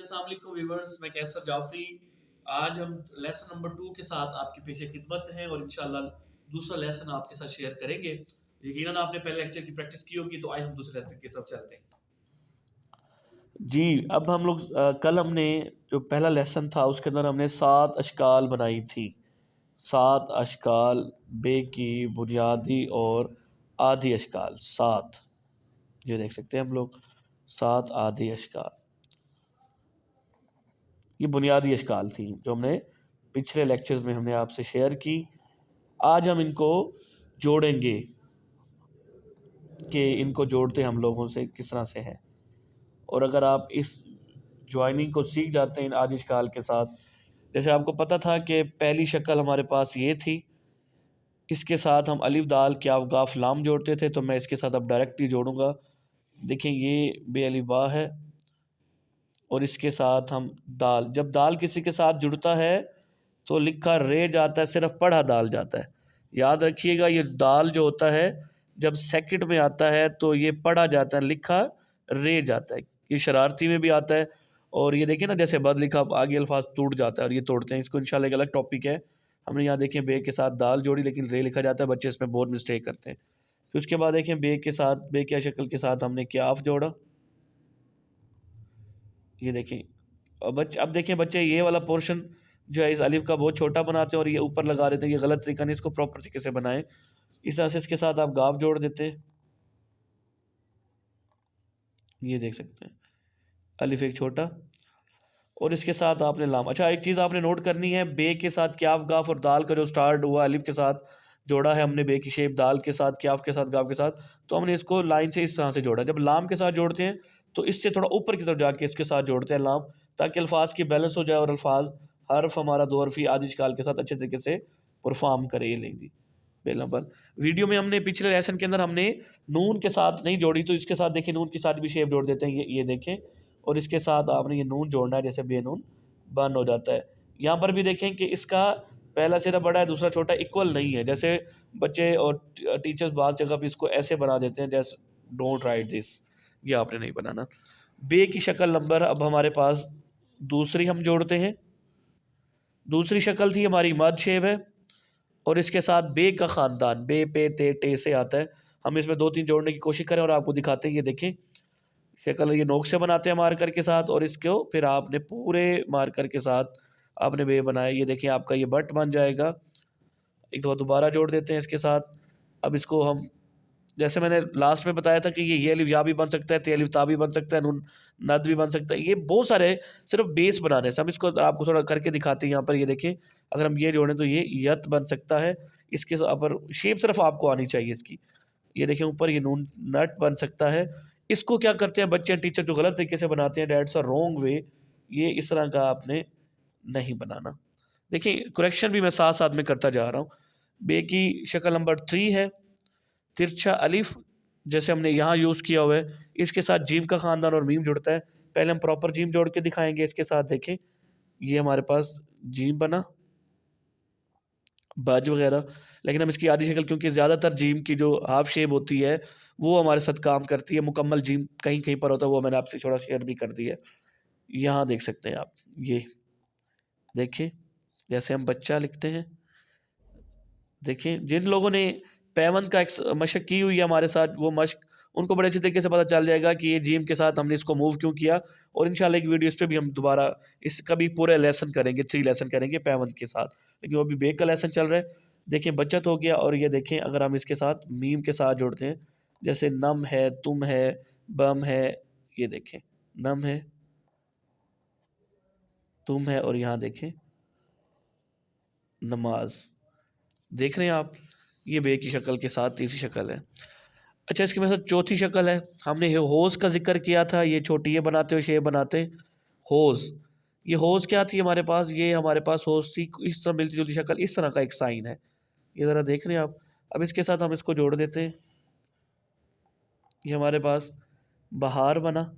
अस्सलाम वालेकुम व्यूअर्स, मैं कैसर जाफरी। आज हम लेसन नंबर 2 के साथ आपके पीछे खिदमत हैं और इंशाल्लाह दूसरा लेसन आपके साथ शेयर करेंगे। यकीनन आपने पहले लेक्चर की प्रैक्टिस की होगी, तो आइए हम दूसरे लेसन की तरफ चलते हैं। जी, अब हम लोग कल हमने जो पहला लेसन था उसके अंदर हमने 7 अशकाल बनाई थी। 7 अशकाल, बे की बुनियादी और आधी अशकाल 7, ये देख सकते हैं हम लोग 7 आधी अशकाल। ये बुनियादी अशकाल थी जो हमने पिछले लेक्चर्स में हमने आपसे शेयर की। आज हम इनको जोड़ेंगे कि इनको जोड़ते हम लोगों से किस तरह से हैं। और अगर आप इस ज्वाइनिंग को सीख जाते हैं इन आधी अशकाल के साथ, जैसे आपको पता था कि पहली शक्ल हमारे पास ये थी, इसके साथ हम अलिफ दाल क्या गाफ लाम जोड़ते थे, तो मैं इसके साथ अब डायरेक्टली जोड़ूंगा। देखें ये बे अलिफ बा है और इसके साथ हम दाल, जब दाल किसी के साथ जुड़ता है तो लिखा रे जाता है, सिर्फ पढ़ा दाल जाता है। याद रखिएगा, ये दाल जो होता है जब सेकंड में आता है तो ये पढ़ा जाता है, लिखा रे जाता है। ये शरारती में भी आता है। और ये देखिए ना, जैसे बद लिखा आगे अल्फाज टूट जाता है और ये तोड़ते हैं। इसको इंशाल्लाह एक अलग टॉपिक है। हमने यहाँ देखें बे के साथ दाल जोड़ी लेकिन रे लिखा जाता है, बच्चे इसमें बहुत मिस्टेक करते हैं। फिर उसके बाद देखें बे के साथ, बे क्या शक्ल के साथ हमने क्याफ जोड़ा, ये देखें। अब देखें बच्चे, ये वाला पोर्शन जो है इस अलिफ का बहुत छोटा बनाते हैं और ये ऊपर लगा देते हैं। ये गलत तरीका नहीं, इसको प्रॉपर तरीके से बनाएं। इस तरह से इसके साथ आप गाफ जोड़ देते हैं, ये देख सकते हैं अलिफ एक छोटा, और इसके साथ आपने लाम। अच्छा, एक चीज़ आपने नोट करनी है, बे के साथ क्याफ गाफ और दाल का जो स्टार्ट हुआ अलिफ के साथ जोड़ा है हमने, बे की शेप दाल के साथ क्याफ के साथ गाफ के साथ, तो हमने इसको लाइन से इस तरह से जोड़ा। जब लाम के साथ जोड़ते हैं तो इससे थोड़ा ऊपर की तरफ जाके इसके साथ जोड़ते हैं लाम, ताकि अल्फाज की बैलेंस हो जाए और अल्फाज हर्फ हमारा दो हरफी आदि इश्काल के साथ अच्छे तरीके से परफॉर्म करे। ये लिख दी बेल नंबर। वीडियो में हमने पिछले लेसन के अंदर हमने नून के साथ नहीं जोड़ी, तो इसके साथ देखिए नून के साथ भी शेप जोड़ देते हैं, ये देखें। और इसके साथ आपने ये नून जोड़ना है, जैसे बेनून बन हो जाता है। यहाँ पर भी देखें कि इसका पहला सिरा बड़ा है दूसरा छोटा, इक्वल नहीं है। जैसे बच्चे और टीचर्स बात जगह पे इसको ऐसे बना देते हैं, जैसे डोंट राइट दिस, ये आपने नहीं बनाना। बे की शक्ल नंबर अब हमारे पास दूसरी हम जोड़ते हैं। दूसरी शक्ल थी हमारी मद शेप है और इसके साथ बे का ख़ानदान, बे पे ते टे से आता है। हम इसमें 2-3 जोड़ने की कोशिश करें और आपको दिखाते हैं। ये देखें शक्ल, ये नोक से बनाते हैं मार्कर के साथ, और इसको फिर आपने पूरे मार्कर के साथ आपने बे बनाया। ये देखें आपका ये बट बन जाएगा। एक दफ़ा दोबारा जोड़ देते हैं इसके साथ। अब इसको हम, जैसे मैंने लास्ट में बताया था कि ये अलिफ या भी बन सकता है, ते अलिफ ता भी बन सकता है, नून नद भी बन सकता है। ये बहुत सारे सिर्फ बेस बनाने से हम इसको आपको थोड़ा करके दिखाते हैं। यहाँ पर ये देखें, अगर हम ये जोड़ें तो ये यत बन सकता है। इसके ऊपर शेप सिर्फ आपको आनी चाहिए इसकी। ये देखें ऊपर ये नून नट बन सकता है। इसको क्या करते हैं बच्चे टीचर जो गलत तरीके से बनाते हैं, डेट्स अ रॉन्ग वे, ये इस तरह का आपने नहीं बनाना। देखिए करेक्शन भी मैं साथ साथ में करता जा रहा हूँ। बे की शक्ल नंबर 3 है तिरछा अलिफ, जैसे हमने यहाँ यूज़ किया हुआ है। इसके साथ जीम का ख़ानदान और मीम जुड़ता है। पहले हम प्रॉपर जीम जोड़ के दिखाएंगे इसके साथ। देखें ये हमारे पास जीम बना, बज वगैरह, लेकिन हम इसकी आधी शक्ल, क्योंकि ज़्यादातर जीम की जो हाफ शेप होती है वो हमारे साथ काम करती है। मुकम्मल जीम कहीं कहीं पर होता है, वो मैंने आपसे थोड़ा शेयर भी कर दिया। यहाँ देख सकते हैं आप, ये देखिए जैसे हम बच्चा लिखते हैं। देखिए जिन लोगों ने पैवंद का मशक की हुई है हमारे साथ, वो मशक उनको बड़े अच्छे तरीके से पता चल जाएगा कि ये जीम के साथ हमने इसको मूव क्यों किया। और इंशाल्लाह एक वीडियो इस पर भी हम दोबारा इसका भी पूरा लेसन करेंगे, 3 लेसन करेंगे पैवंद के साथ, लेकिन वो अभी बेक का लेसन चल रहा है। देखें बचत हो गया। और ये देखें अगर हम इसके साथ मीम के साथ जोड़ते हैं, जैसे नम है, तुम है, बम है, ये देखें नम है, तुम है, और यहाँ देखें नमाज। देख रहे हैं आप, ये बे की शक्ल के साथ तीसरी शक्ल है। अच्छा, इसके मेरे साथ चौथी शक्ल है। हमने होज का जिक्र किया था, ये छोटी ये बनाते हुए शेप बनाते होज। ये होज क्या थी हमारे पास, ये हमारे पास होज थी इस तरह मिलती जुलती शक्ल, इस तरह का एक साइन है, ये ज़रा देख रहे हैं आप। अब इसके साथ हम इसको जोड़ देते हैं, ये हमारे पास बहार बना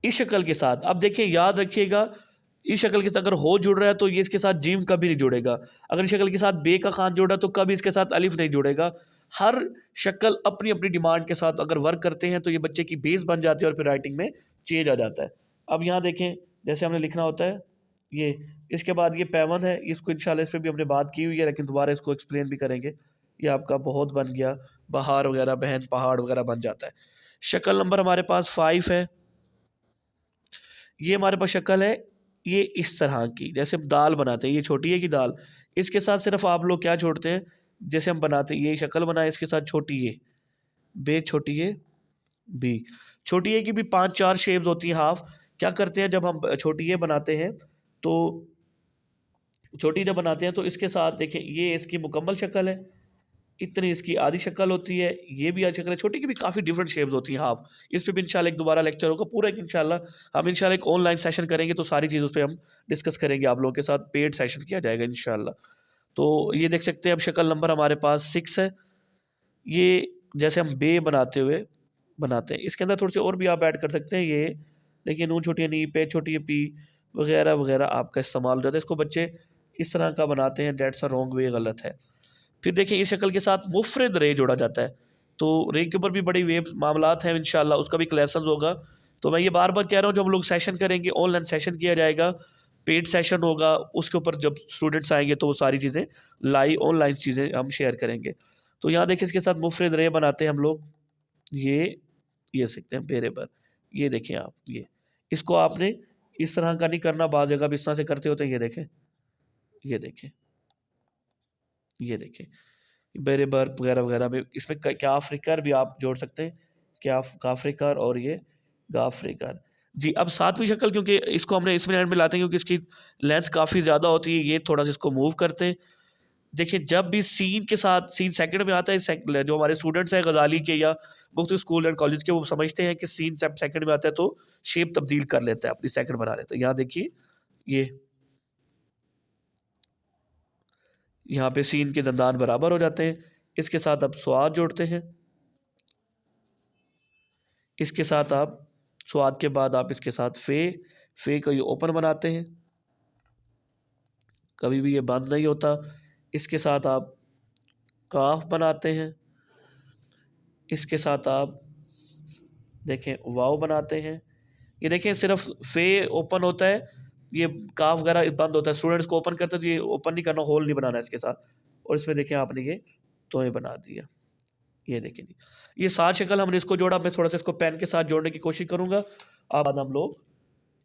इस शक्ल के साथ। अब देखिए याद रखिएगा, इस शक्ल के साथ अगर हो जुड़ रहा है तो ये इसके साथ जीम कभी नहीं जुड़ेगा। अगर इस शक्ल के साथ बे का खान जोड़ा तो कभी इसके साथ अलिफ नहीं जुड़ेगा। हर शक्ल अपनी अपनी डिमांड के साथ अगर वर्क करते हैं तो ये बच्चे की बेस बन जाती है और फिर राइटिंग में चेंज आ जाता है। अब यहाँ देखें, जैसे हमने लिखना होता है ये, इसके बाद ये पैवन है, इसको इंशाल्लाह इस पर भी हमने बात की हुई है, लेकिन दोबारा इसको एक्सप्लेन भी करेंगे। ये आपका बहुत बन गया, बहार वगैरह, बहन, पहाड़ वगैरह बन जाता है। शक्ल नंबर हमारे पास 5 है। ये हमारे पास शक्ल है, ये इस तरह की, जैसे हम दाल बनाते हैं, ये छोटी है कि दाल, इसके साथ सिर्फ आप लोग क्या छोड़ते हैं, जैसे हम बनाते हैं, ये शक्ल बनाए, इसके साथ छोटी ये बे, छोटी ये बी, छोटी ए की भी 5-4 शेप्स होती हैं हाफ। क्या करते हैं जब हम छोटी ए बनाते हैं, तो छोटी जब बनाते हैं तो इसके साथ देखिए, ये इसकी मुकम्मल शक्ल है, इतनी इसकी आधी शक्ल होती है, ये भी आधी शक्ल है, छोटी की भी काफ़ी डिफरेंट शेप्स होती हैं हाफ। इस पे भी इंशाल्लाह एक दोबारा लेक्चर होगा पूरा, एक इंशाल्लाह हम इंशाल्लाह एक ऑनलाइन सेशन करेंगे, तो सारी चीज़ उस पर हम डिस्कस करेंगे आप लोगों के साथ, पेड सेशन किया जाएगा इंशाल्लाह। तो ये देख सकते हैं अब शक्ल नंबर हमारे पास 6 है। ये जैसे हम बे बनाते हैं, इसके अंदर थोड़ी सी और भी आप ऐड कर सकते हैं। ये देखिए, नून छोटी है नी, पे छोटी है पी, वगैरह वगैरह आपका इस्तेमाल हो जाता है। इसको बच्चे इस तरह का बनाते हैं, डेट्स अ रॉन्ग वे, गलत है। फिर देखिए, इस शक्ल के साथ मुफरद रे जोड़ा जाता है, तो रे के ऊपर भी बड़ी वेब मामलात हैं, इंशाल्लाह उसका भी क्लासेस होगा। तो मैं ये बार बार कह रहा हूँ, जब हम लोग सेशन करेंगे, ऑनलाइन सेशन किया जाएगा, पेड सेशन होगा, उसके ऊपर जब स्टूडेंट्स आएंगे तो वो सारी चीज़ें लाइव ऑनलाइन चीज़ें हम शेयर करेंगे। तो यहाँ देखिए, इसके साथ मुफरद रे बनाते हैं हम लोग, ये सीखते हैं पेरे पर। ये देखें आप, इसको आपने इस तरह का नहीं करना, बाज़ जगह भी इस तरह से करते होते हैं। ये देखें, ये देखें, ये देखें, बेरे बर वगैरह वगैरह में, इसमें क्या फ्रिकर भी आप जोड़ सकते हैं, क्या काफ्रिकर, और ये गाफ्रिकर। जी, अब सातवीं शक्ल, क्योंकि इसको हमने इसमें एंड में लाते हैं क्योंकि इसकी लेंथ काफ़ी ज़्यादा होती है, ये थोड़ा सा इसको मूव करते हैं। देखिए, जब भी सीन के साथ, सीन सेकंड में आता है, जो हमारे स्टूडेंट्स हैं गजाली के या मुख्तलिफ स्कूल एंड कॉलेज के, वो समझते हैं कि सीन सेकंड में आता है तो शेप तब्दील कर लेता है, अपनी सेकंड बना लेता है। यहाँ देखिए, ये यहाँ पे सीन के दंदान बराबर हो जाते हैं। इसके साथ अब स्वाद जोड़ते हैं, इसके साथ आप स्वाद के बाद आप इसके साथ फे को ये ओपन बनाते हैं, कभी भी ये बंद नहीं होता। इसके साथ आप काफ बनाते हैं, इसके साथ आप देखें वाव बनाते हैं। ये देखें, सिर्फ फे ओपन होता है, ये काफ वगैरह बंद होता है। स्टूडेंट्स को ओपन करते तो ये ओपन नहीं करना, होल नहीं बनाना इसके साथ। और इसमें देखें आपने ये तो ये बना दिया। ये देखें जी, ये 7 शक्ल हमने इसको जोड़ा। मैं थोड़ा सा इसको पेन के साथ जोड़ने की कोशिश करूंगा। अब हम लोग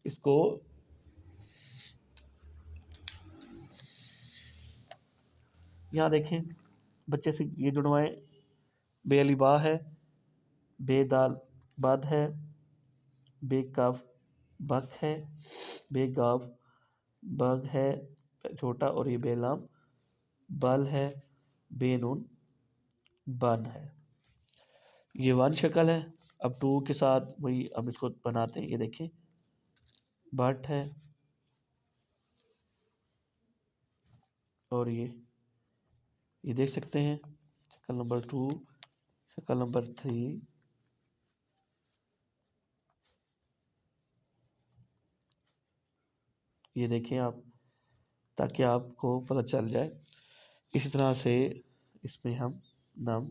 इसको यहाँ देखें, बच्चे से ये जुड़वाएं। बेअलीबा है, बेदाल बद है, बेकाफ बक है, बेगाफ बग है छोटा, और ये बेलाम बल है, बेनून बन है। ये 1 शक्ल है। अब 2 के साथ वही अब इसको बनाते हैं। ये देखें, बट है, और ये देख सकते हैं शक्ल नंबर 2, शक्ल नंबर 3, ये देखें आप, ताकि आपको पता चल जाए। इसी तरह से इसमें हम नम,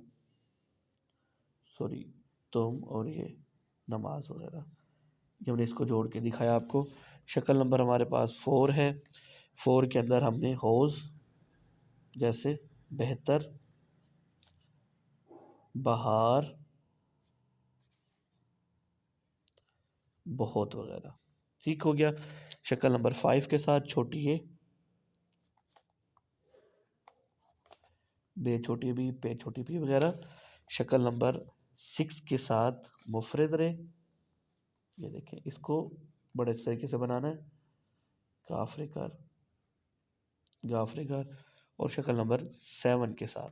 सॉरी तुम, और ये नमाज वगैरह, ये हमने इसको जोड़ के दिखाया आपको। शक्ल नंबर हमारे पास 4 है। 4 के अंदर हमने हौज, जैसे बेहतर, बहार, बहुत वगैरह। ठीक हो गया। शक्ल नंबर 5 के साथ छोटी है, बे छोटी बी, पे छोटी पी वगैरह। शक्ल नंबर 6 के साथ मुफरद रे, ये देखें, इसको बड़े तरीके से बनाना है, काफ्रिकर, गाफ्रिकर। और शक्ल नंबर 7 के साथ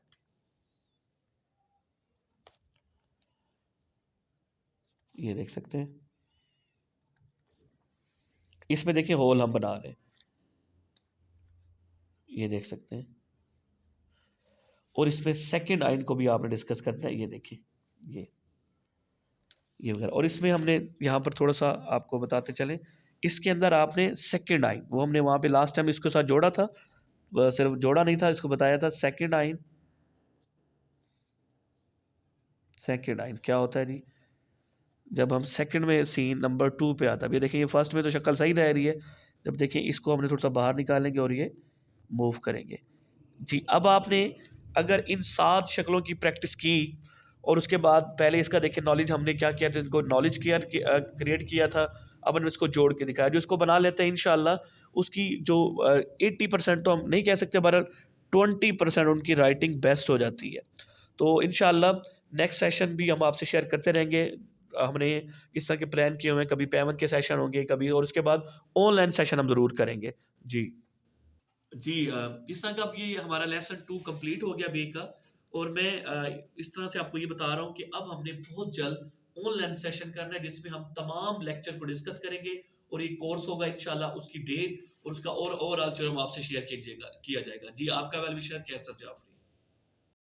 ये देख सकते हैं, इसमें देखिए होल हम बना रहे हैं, ये देख सकते हैं। और इसमें सेकंड आइन को भी आपने डिस्कस करना है। ये देखिए, ये वगैरह। और इसमें हमने यहाँ पर थोड़ा सा आपको बताते चलें, इसके अंदर आपने सेकंड आइन, वो हमने वहाँ पे लास्ट टाइम इसके साथ जोड़ा था, सिर्फ जोड़ा नहीं था, इसको बताया था। सेकंड आइन, सेकंड आइन क्या होता है जी? जब हम सेकंड में सीन नंबर 2 पे आता है, ये देखिए ये फर्स्ट में तो शक्ल सही रह रही है, जब देखिए इसको हमने थोड़ा सा बाहर निकालेंगे और ये मूव करेंगे। जी, अब आपने अगर इन 7 शक्लों की प्रैक्टिस की और उसके बाद पहले इसका देखिए नॉलेज हमने क्या किया था, इनको नॉलेज क्रिएट किया था, अब हमने इसको जोड़ के दिखाया। जो इसको बना लेते हैं इंशाल्लाह, उसकी जो 80% तो हम नहीं कह सकते, बहरहाल 20% उनकी राइटिंग बेस्ट हो जाती है। तो इंशाल्लाह नेक्स्ट सेशन भी हम आपसे शेयर करते रहेंगे। हमने इस तरह के प्लान किए हुए हैं, कभी पेवन के सेशन होंगे, कभी और उसके बाद ऑनलाइन सेशन हम ज़रूर करेंगे। जी। जी, इस तरह का अब ये हमारा लेसन 2 कंप्लीट हो गया बे का। और मैं इस तरह से आपको ये बता रहा हूँ कि अब हमने बहुत जल्द ऑनलाइन सेशन करना है, जिसमें हम तमाम लेक्चर को डिस्कस करेंगे और ये कोर्स होगा इंशाल्लाह, उसकी डेट और उसका और ओवरऑल जो हम आपसे शेयर किया जाएगा। जी, आपका वेल विशर कैसर जाफरी।